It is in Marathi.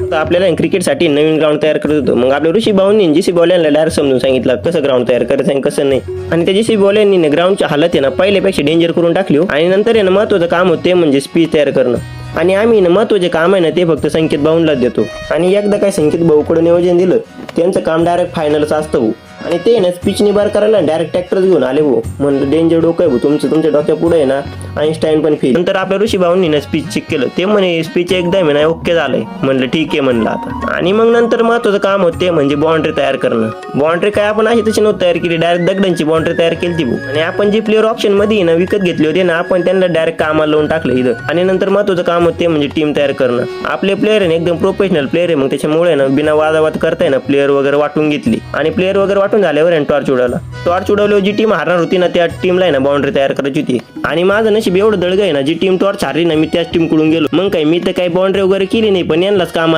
तर आपल्याला क्रिकेटसाठी नवीन ग्राउंड तयार करत होतो. मग आपल्या ऋषी भाऊंनी JCB वाल्यांना डायरेक्ट समजून सांगितलं कसं ग्राउंड तयार करायचं आणि कसं नाही. आणि त्या JCB वाल्यांनी ग्राउंडची हालत आहे ना पहिल्यापेक्षा डेंजर करून टाकली. आणि नंतर आहे ना महत्त्वाचं काम होतं ते म्हणजे स्पीच तयार करणं. आणि आम्ही ना महत्त्वाचे काम आहे ना ते फक्त संकेत भाऊंलाच देतो. आणि एकदा काय संकेत भाऊकडे नियोजन दिलं त्यांचं काम डायरेक्ट फायनलच असतं भाऊ. आणि ते ना स्पीच निबार करायला डायरेक्ट ट्रॅक्टरच घेऊन आले भाऊ. म्हणलं डेंजर डोकं आहे भाऊ तुमचं, तुमच्या डोक्या पुढे आहे ना आईन्स्टाईन पण फेल. नंतर आपल्या ऋषी भाऊंनी ना स्पीच चेक केलं. ते म्हणे स्पीच एकदम आहे ना ओके झालंय. म्हणलं ठीक आहे म्हणलं आता. आणि मग नंतर महत्त्वाचं काम होते म्हणजे बाउंड्री तयार करणं. बाउंड्री काय आपण अशी तशी नव्हती तयार केली, डायरेक्ट दगडांची बाउंड्री तयार केली ती भाऊ. आणि आपण जी प्लेअर ऑप्शन मध्ये ना विकत घेतले होते ना आपण त्यांना डायरेक्ट कामाला लावून टाकलं इथं. आणि नंतर महत्त्वाचं काम होते म्हणजे टीम तयार करणं. आपले प्लेअर आहे एकदम प्रोफेशनल प्लेअर आहे. मग त्याच्यामुळे ना बिना वादावाद करताय ना प्लेअर वगैरे वाटून घेतली. आणि प्लेअर वगैरे वाटून झाल्यावर टॉर्च उडवला. टॉर्च उडवल्यावर जी टीम हारणार होती ना त्या टीमला आहे ना बाउंड्री तयार करायची होती. आणि माझं नशीब एवढं दळग आहे ना जी टीम टॉर्च हारली ना मी त्याच टीम कडून गेलो. मग काय मी तर काही बाउंड्री वगैरे केली नाही पण यांनाच कामाला